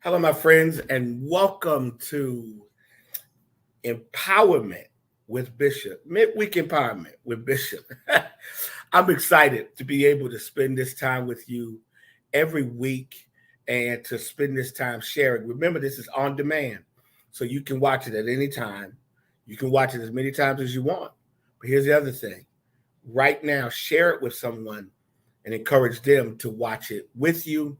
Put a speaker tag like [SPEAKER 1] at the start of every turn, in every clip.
[SPEAKER 1] Hello, my friends, and welcome to Empowerment with Bishop, Midweek Empowerment with Bishop. I'm excited to be able to spend this time with you every week and to spend this time sharing. Remember, this is on demand, so you can watch it at any time. You can watch it as many times as you want. But here's the other thing right now, share it with someone and encourage them to watch it with you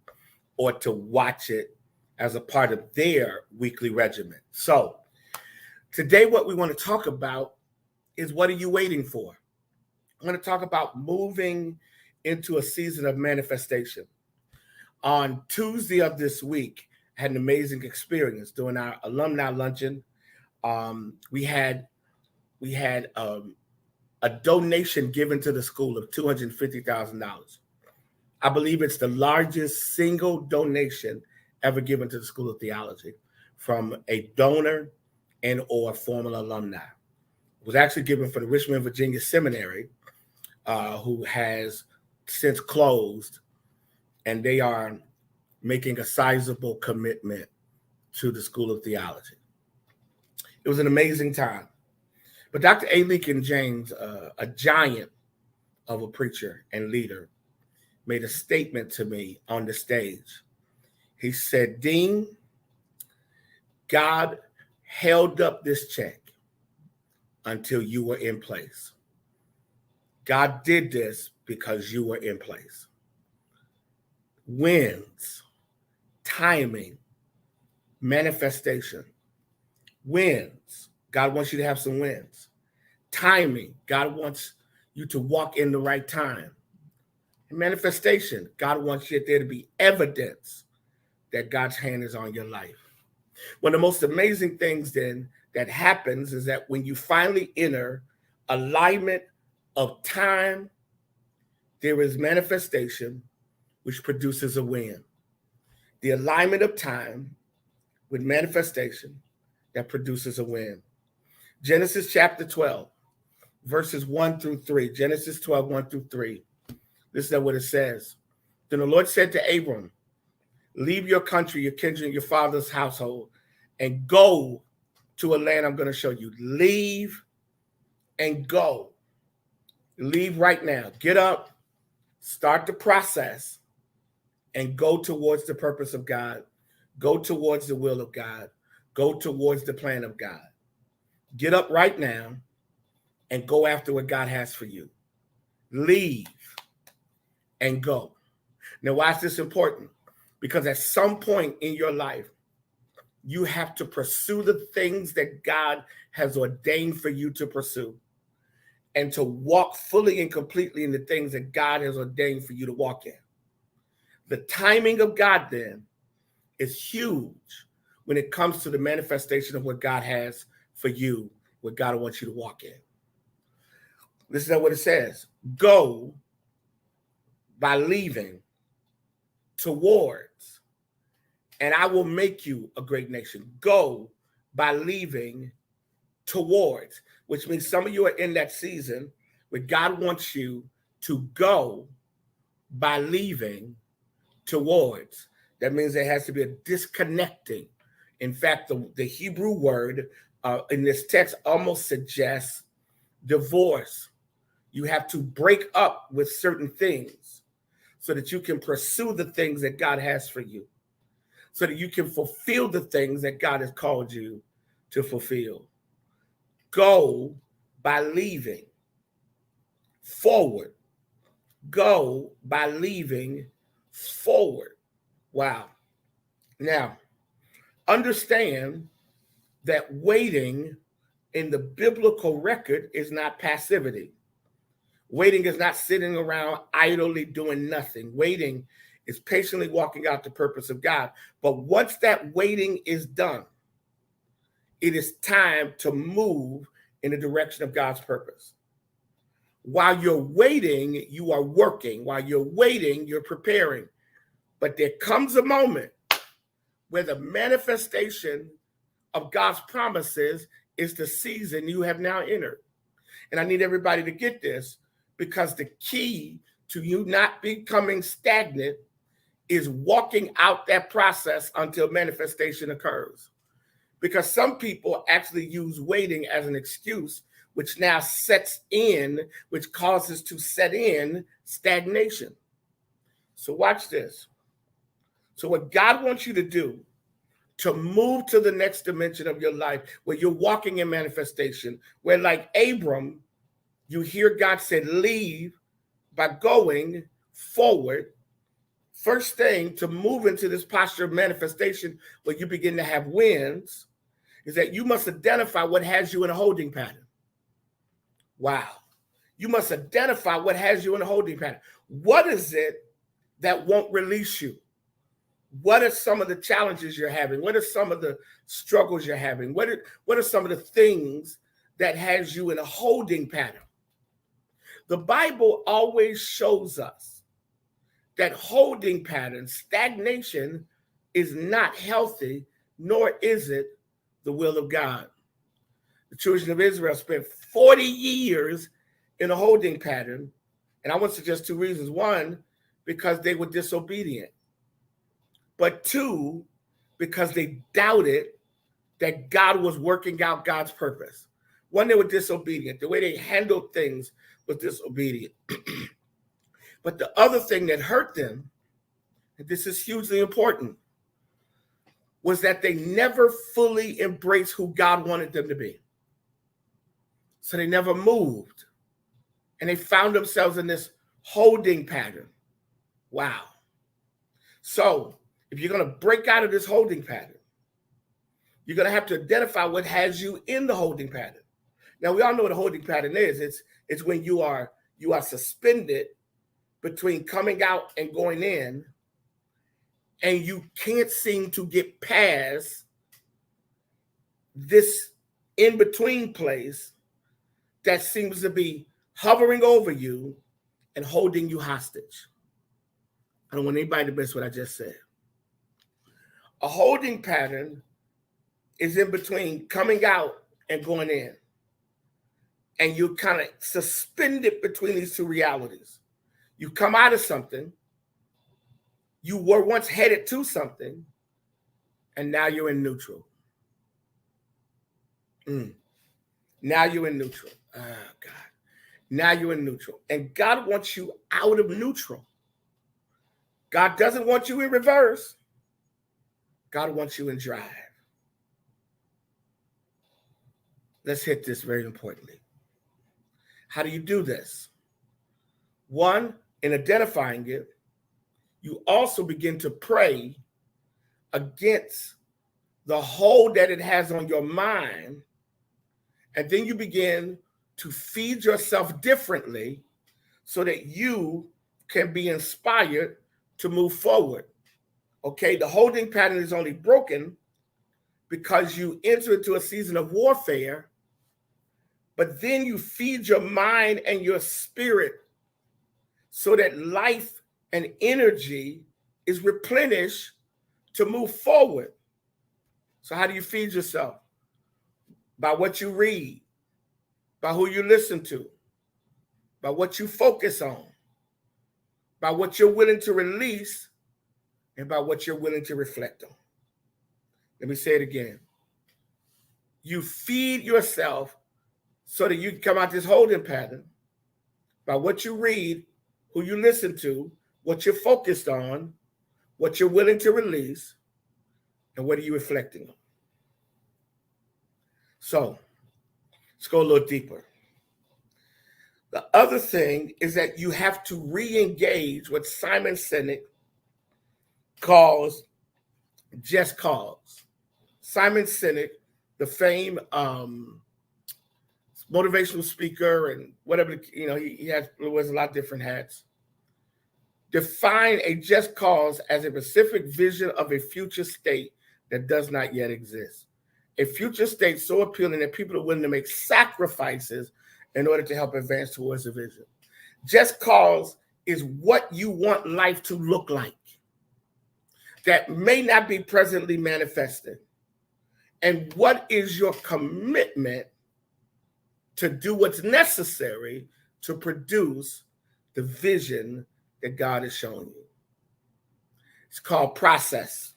[SPEAKER 1] or to watch it as a part of their weekly regimen. So today what we want to talk about is, what are you waiting for? I want to talk about moving into a season of manifestation. On Tuesday of this week, I had an amazing experience during our alumni luncheon. We had a donation given to the school of $250,000. I believe it's the largest single donation ever given to the School of Theology from a donor and or former alumni. It was actually given for the Richmond, Virginia Seminary, who has since closed, and they are making a sizable commitment to the School of Theology. It was an amazing time. But Dr. A. Leakin James, a giant of a preacher and leader, made a statement to me on the stage. He said, "Dean, God held up this check until you were in place. God did this because you were in place." Wins, timing, manifestation. Wins. God wants you to have some wins. Timing. God wants you to walk in the right time. And manifestation. God wants there to be evidence that God's hand is on your life. One of the most amazing things then that happens is that when you finally enter alignment of time, there is manifestation, which produces a win. The alignment of time with manifestation that produces a win. Genesis chapter 12, verses 1 through 3. Genesis 12, 1 through 3. This is what it says. Then the Lord said to Abram, "Leave your country, your kindred, your father's household, and go to a land I'm going to show you." Leave and go. Leave right now. Get up, start the process, and go towards the purpose of God. Go towards the will of God. Go towards the plan of God. Get up right now and go after what God has for you. Leave and go. Now, why is this important? Because at some point in your life, you have to pursue the things that God has ordained for you to pursue and to walk fully and completely in the things that God has ordained for you to walk in. The timing of God then is huge when it comes to the manifestation of what God has for you, what God wants you to walk in. Listen to what it says. Go by leaving towards, and I will make you a great nation. Go by leaving towards, which means some of you are in that season where God wants you to go by leaving towards. That means there has to be a disconnecting. In fact, the Hebrew word in this text almost suggests divorce. You have to break up with certain things so that you can pursue the things that God has for you, so that you can fulfill the things that God has called you to fulfill. Go by leaving forward. Go by leaving forward. Wow. Now, understand that waiting in the biblical record is not passivity. Waiting is not sitting around idly doing nothing. Waiting is patiently walking out the purpose of God. But once that waiting is done, it is time to move in the direction of God's purpose. While you're waiting, you are working. While you're waiting, you're preparing. But there comes a moment where the manifestation of God's promises is the season you have now entered. And I need everybody to get this, because the key to you not becoming stagnant is walking out that process until manifestation occurs. Because some people actually use waiting as an excuse, which now which causes to set in stagnation. So watch this. So what God wants you to do to move to the next dimension of your life, where you're walking in manifestation, where like Abram, you hear God said, leave by going forward. First thing to move into this posture of manifestation, where you begin to have wins, is that you must identify what has you in a holding pattern. Wow. You must identify what has you in a holding pattern. What is it that won't release you? What are some of the challenges you're having? What are some of the struggles you're having? What are some of the things that has you in a holding pattern? The Bible always shows us that holding patterns, stagnation, is not healthy, nor is it the will of God. The children of Israel spent 40 years in a holding pattern, and I want to suggest two reasons. One, because they were disobedient. But two, because they doubted that God was working out God's purpose. One, they were disobedient. The way they handled things was disobedient. But the other thing that hurt them, and this is hugely important, was that they never fully embraced who God wanted them to be. So they never moved. And they found themselves in this holding pattern. Wow. So if you're going to break out of this holding pattern, you're going to have to identify what has you in the holding pattern. Now, we all know what a holding pattern is. It's when you are suspended between coming out and going in, and you can't seem to get past this in-between place that seems to be hovering over you and holding you hostage. I don't want anybody to miss what I just said. A holding pattern is in between coming out and going in. And you kind of suspended between these two realities. You come out of something, you were once headed to something, and now you're in neutral. Now you're in neutral. Oh, God. Now you're in neutral. And God wants you out of neutral. God doesn't want you in reverse. God wants you in drive. Let's hit this very importantly. How do you do this? One, in identifying it, you also begin to pray against the hold that it has on your mind. And then you begin to feed yourself differently so that you can be inspired to move forward. Okay, the holding pattern is only broken because you enter into a season of warfare, but then you feed your mind and your spirit so that life and energy is replenished to move forward. So how do you feed yourself? By what you read, by who you listen to, by what you focus on, by what you're willing to release, and by what you're willing to reflect on. Let me say it again. You feed yourself so that you can come out this holding pattern by what you read, who you listen to, what you're focused on, what you're willing to release, and what are you reflecting on. So let's go a little deeper. The other thing is that you have to re-engage what Simon Sinek calls just cause. Simon Sinek, the famed motivational speaker and whatever, he wears a lot of different hats, define a just cause as a specific vision of a future state that does not yet exist. A future state so appealing that people are willing to make sacrifices in order to help advance towards the vision. Just cause is what you want life to look like that may not be presently manifested. And what is your commitment to do what's necessary to produce the vision that God is showing you? It's called process.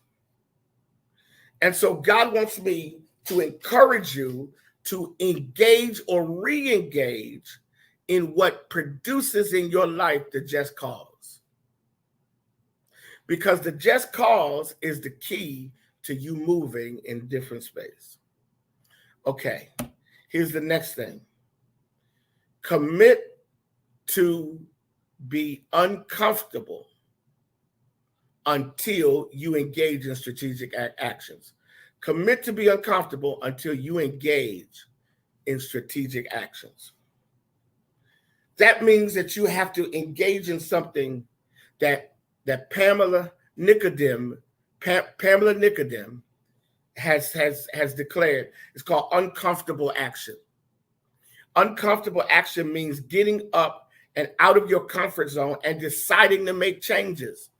[SPEAKER 1] And so God wants me to encourage you to engage or re-engage in what produces in your life the just cause. Because the just cause is the key to you moving in different space. Okay, here's the next thing. Commit to be uncomfortable until you engage in strategic actions. Commit to be uncomfortable until you engage in strategic actions. That means that you have to engage in something that Pamela Nicodem has declared. It's called uncomfortable action. Uncomfortable action means getting up and out of your comfort zone and deciding to make changes.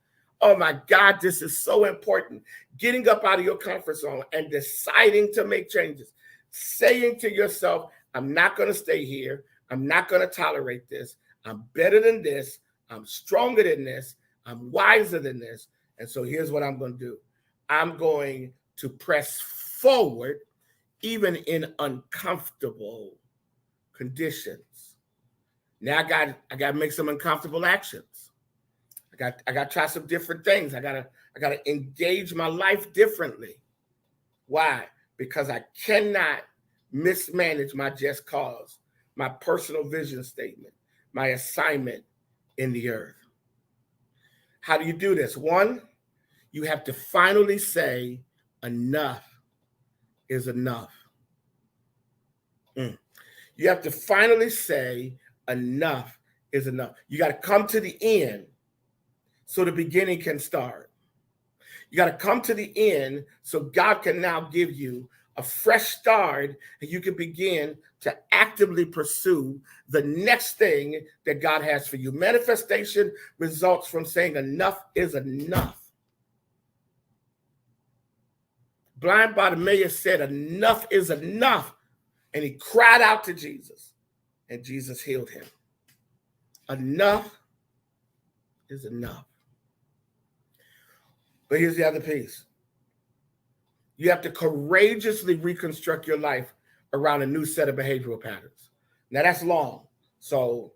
[SPEAKER 1] Oh my God, this is so important. Getting up out of your comfort zone and deciding to make changes. Saying to yourself, I'm not going to stay here. I'm not going to tolerate this. I'm better than this. I'm stronger than this. I'm wiser than this. And so here's what I'm going to do. I'm going to press forward even in uncomfortable conditions. Now I got to make some uncomfortable actions. I got to try some different things. I got to engage my life differently. Why? Because I cannot mismanage my just cause, my personal vision statement, my assignment in the earth. How do you do this? One, you have to finally say enough is enough. You have to finally say enough is enough. You got to come to the end so the beginning can start. You got to come to the end so God can now give you a fresh start and you can begin to actively pursue the next thing that God has for you. Manifestation results from saying enough is enough. Blind Bartimaeus said enough is enough, and he cried out to Jesus, and Jesus healed him. Enough is enough. But here's the other piece. You have to courageously reconstruct your life around a new set of behavioral patterns. Now that's long. So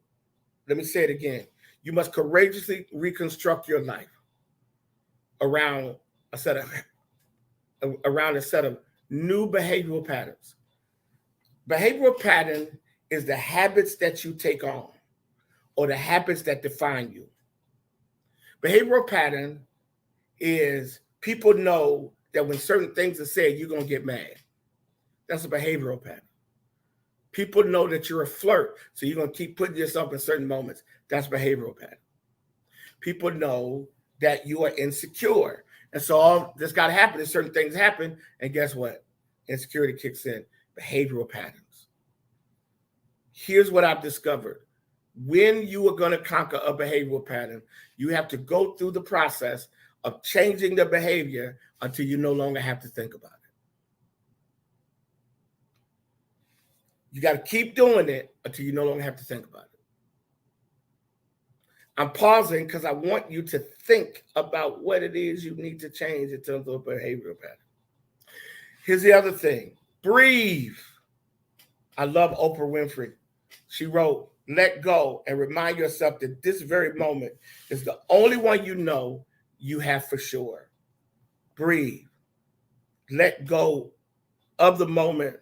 [SPEAKER 1] let me say it again. You must courageously reconstruct your life around a set of new behavioral patterns. Behavioral pattern is the habits that you take on or the habits that define you. Behavioral pattern is people know that when certain things are said, you're going to get mad. That's a behavioral pattern. People know that you're a flirt, so you're going to keep putting yourself in certain moments. That's behavioral pattern. People know that you are insecure. And so all this got to happen is certain things happen. And guess what? Insecurity kicks in. Behavioral patterns. Here's what I've discovered. When you are going to conquer a behavioral pattern, you have to go through the process of changing the behavior until you no longer have to think about it. You got to keep doing it until you no longer have to think about it. I'm pausing because I want you to think about what it is you need to change in terms of a behavioral pattern. Here's the other thing. Breathe. I love Oprah Winfrey. She wrote, let go and remind yourself that this very moment is the only one you know you have for sure. Breathe. Let go of the moment,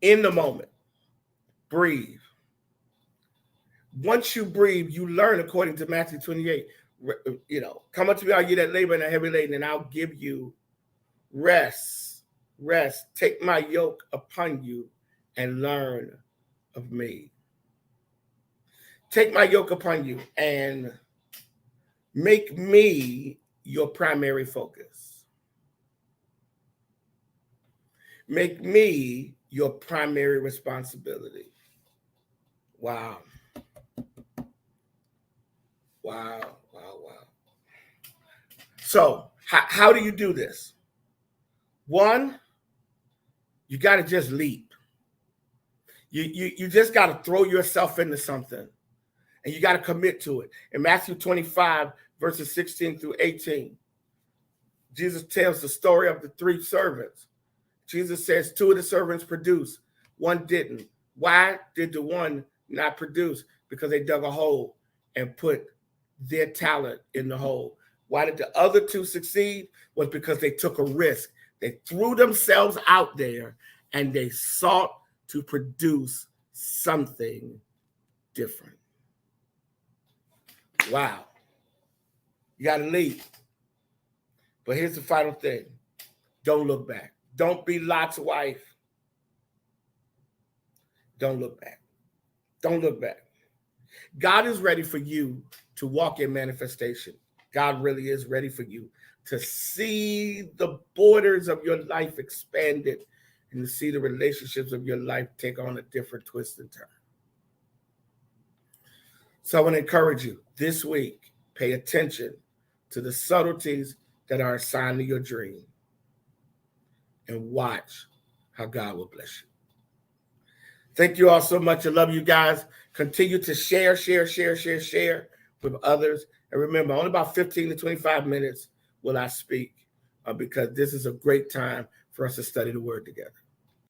[SPEAKER 1] in the moment. Breathe. Once you breathe, you learn, according to Matthew 28, come up to me, all you that labor and are heavy laden, and I'll give you rest. Rest. Take my yoke upon you and learn of me. Take my yoke upon you and make me your primary focus. Make me your primary responsibility. Wow. Wow. So how do you do this? One, you got to just leap. You just got to throw yourself into something, and you got to commit to it. In Matthew 25, verses 16 through 18, Jesus tells the story of the 3 servants. Jesus says 2 of the servants produced, 1 didn't. Why did the 1 not produce? Because they dug a hole and put their talent in the hole. Why did the other 2 succeed? Was because they took a risk. They threw themselves out there and they sought to produce something different. Wow. You got to lead. But here's the final thing. Don't look back. Don't be Lot's wife. Don't look back. Don't look back. God is ready for you to walk in manifestation. God really is ready for you to see the borders of your life expanded and to see the relationships of your life take on a different twist and turn. So I want to encourage you this week, pay attention to the subtleties that are assigned to your dream and watch how God will bless you. Thank you all so much. I love you guys. Continue to share with others. And remember, only about 15 to 25 minutes will I speak because this is a great time for us to study the word together.